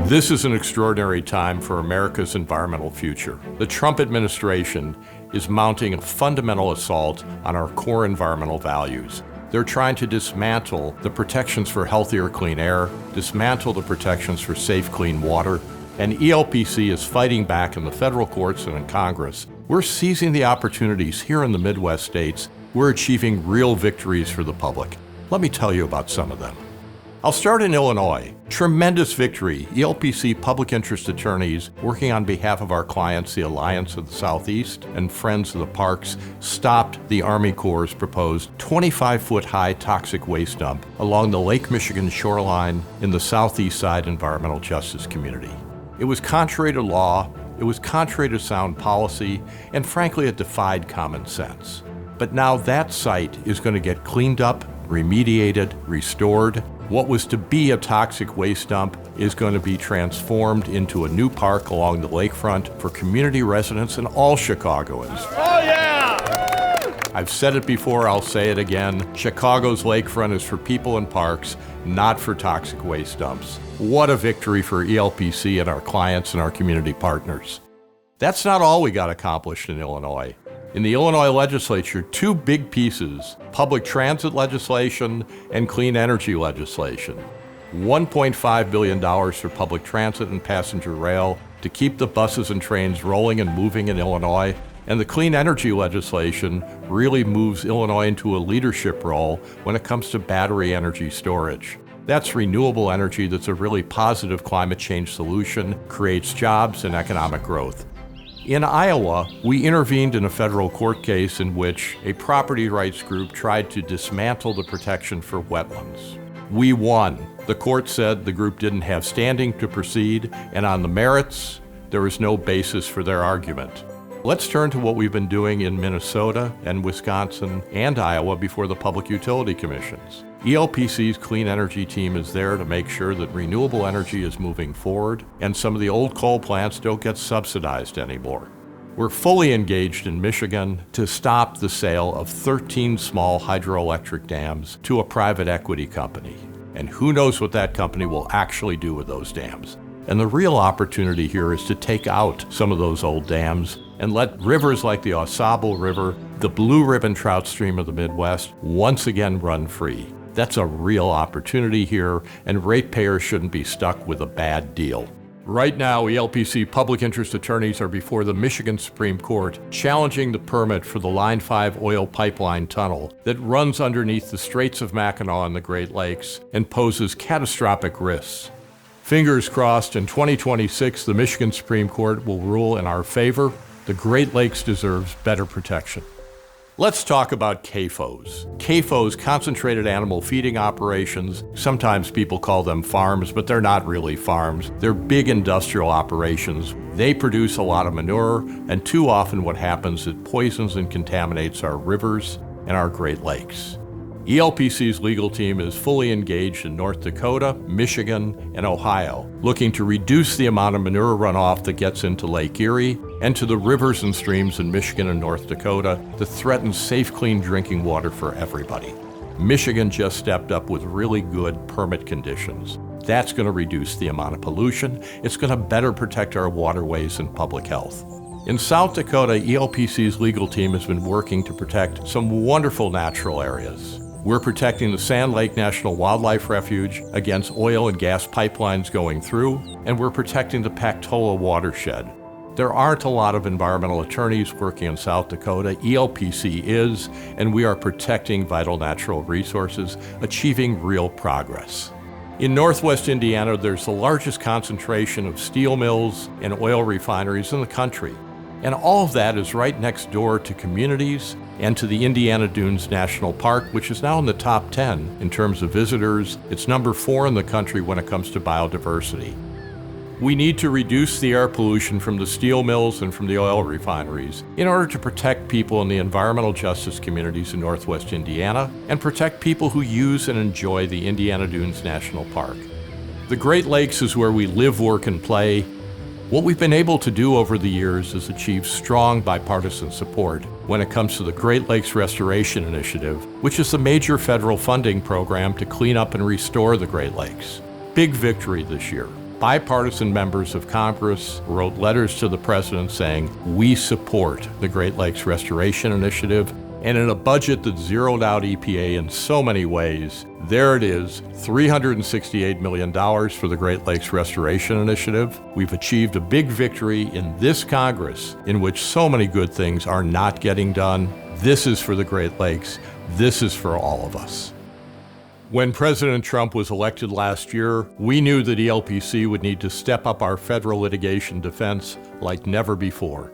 This is an extraordinary time for America's environmental future. The Trump administration is mounting a fundamental assault on our core environmental values. They're trying to dismantle the protections for healthier, clean air, dismantle the protections for safe, clean water, and ELPC is fighting back in the federal courts and in Congress. We're seizing the opportunities here in the Midwest states. We're achieving real victories for the public. Let me tell you about some of them. I'll start in Illinois. Tremendous victory. ELPC public interest attorneys working on behalf of our clients, the Alliance of the Southeast and Friends of the Parks, stopped the Army Corps' proposed 25-foot high toxic waste dump along the Lake Michigan shoreline in the Southeast Side environmental justice community. It was contrary to law, it was contrary to sound policy, and frankly, it defied common sense. But now that site is going to get cleaned up, remediated, restored. What was to be a toxic waste dump is going to be transformed into a new park along the lakefront for community residents and all Chicagoans. Oh yeah! I've said it before, I'll say it again. Chicago's lakefront is for people and parks, not for toxic waste dumps. What a victory for ELPC and our clients and our community partners. That's not all we got accomplished in Illinois. In the Illinois legislature, two big pieces, public transit legislation and clean energy legislation. $1.5 billion for public transit and passenger rail to keep the buses and trains rolling and moving in Illinois. And the clean energy legislation really moves Illinois into a leadership role when it comes to battery energy storage. That's renewable energy that's a really positive climate change solution, creates jobs and economic growth. In Iowa, we intervened in a federal court case in which a property rights group tried to dismantle the protection for wetlands. We won. The court said the group didn't have standing to proceed, and on the merits, there was no basis for their argument. Let's turn to what we've been doing in Minnesota and Wisconsin and Iowa before the Public Utility Commissions. ELPC's clean energy team is there to make sure that renewable energy is moving forward and some of the old coal plants don't get subsidized anymore. We're fully engaged in Michigan to stop the sale of 13 small hydroelectric dams to a private equity company. And who knows what that company will actually do with those dams. And the real opportunity here is to take out some of those old dams and let rivers like the Ausable River, the Blue Ribbon trout stream of the Midwest, once again run free. That's a real opportunity here, and ratepayers shouldn't be stuck with a bad deal. Right now, ELPC public interest attorneys are before the Michigan Supreme Court challenging the permit for the Line 5 oil pipeline tunnel that runs underneath the Straits of Mackinac and the Great Lakes and poses catastrophic risks. Fingers crossed, in 2026, the Michigan Supreme Court will rule in our favor. The Great Lakes deserves better protection. Let's talk about CAFOs. CAFOs, concentrated animal feeding operations. Sometimes people call them farms, but they're not really farms. They're big industrial operations. They produce a lot of manure, and too often what happens is it poisons and contaminates our rivers and our Great Lakes. ELPC's legal team is fully engaged in North Dakota, Michigan, and Ohio, looking to reduce the amount of manure runoff that gets into Lake Erie and to the rivers and streams in Michigan and North Dakota that threaten safe, clean drinking water for everybody. Michigan just stepped up with really good permit conditions. That's going to reduce the amount of pollution. It's going to better protect our waterways and public health. In South Dakota, ELPC's legal team has been working to protect some wonderful natural areas. We're protecting the Sand Lake National Wildlife Refuge against oil and gas pipelines going through, and we're protecting the Pactola watershed. There aren't a lot of environmental attorneys working in South Dakota. ELPC is, and we are protecting vital natural resources, achieving real progress. In Northwest Indiana, there's the largest concentration of steel mills and oil refineries in the country. And all of that is right next door to communities and to the Indiana Dunes National Park, which is now in the top 10 in terms of visitors. It's number 4 in the country when it comes to biodiversity. We need to reduce the air pollution from the steel mills and from the oil refineries in order to protect people in the environmental justice communities in Northwest Indiana and protect people who use and enjoy the Indiana Dunes National Park. The Great Lakes is where we live, work, and play. What we've been able to do over the years is achieve strong bipartisan support when it comes to the Great Lakes Restoration Initiative, which is the major federal funding program to clean up and restore the Great Lakes. Big victory this year. bipartisan members of Congress wrote letters to the president saying, we support the Great Lakes Restoration Initiative. And in a budget that zeroed out EPA in so many ways, there it is, $368 million for the Great Lakes Restoration Initiative. We've achieved a big victory in this Congress in which so many good things are not getting done. This is for the Great Lakes. This is for all of us. When President Trump was elected last year, we knew that ELPC would need to step up our federal litigation defense like never before.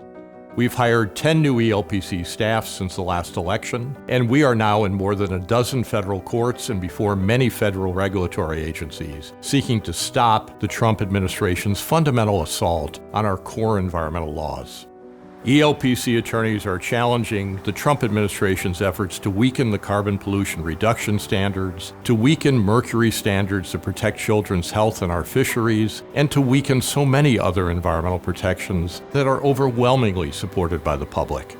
We've hired 10 new ELPC staff since the last election, and we are now in more than a dozen federal courts and before many federal regulatory agencies, seeking to stop the Trump administration's fundamental assault on our core environmental laws. ELPC attorneys are challenging the Trump administration's efforts to weaken the carbon pollution reduction standards, to weaken mercury standards to protect children's health in our fisheries, and to weaken so many other environmental protections that are overwhelmingly supported by the public.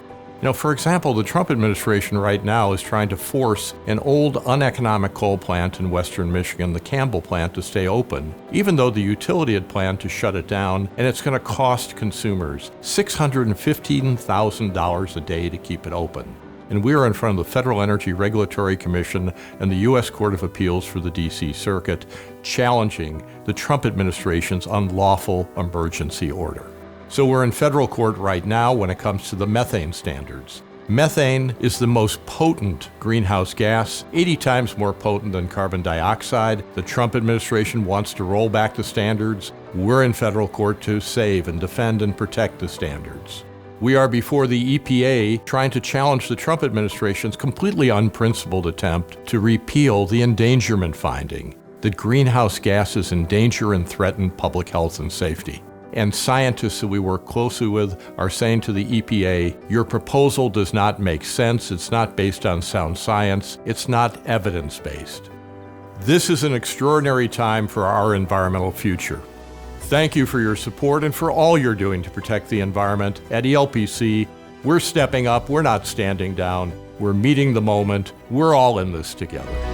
For example, the Trump administration right now is trying to force an old uneconomic coal plant in western Michigan, the Campbell plant, to stay open, even though the utility had planned to shut it down, and it's going to cost consumers $615,000 a day to keep it open. And we are in front of the Federal Energy Regulatory Commission and the U.S. Court of Appeals for the D.C. Circuit, challenging the Trump administration's unlawful emergency order. So we're in federal court right now when it comes to the methane standards. Methane is the most potent greenhouse gas, 80 times more potent than carbon dioxide. The Trump administration wants to roll back the standards. We're in federal court to save and defend and protect the standards. We are before the EPA trying to challenge the Trump administration's completely unprincipled attempt to repeal the endangerment finding that greenhouse gases endanger and threaten public health and safety. And scientists that we work closely with are saying to the EPA, your proposal does not make sense, it's not based on sound science, it's not evidence-based. This is an extraordinary time for our environmental future. Thank you for your support and for all you're doing to protect the environment. At ELPC, we're stepping up, we're not standing down, we're meeting the moment, we're all in this together.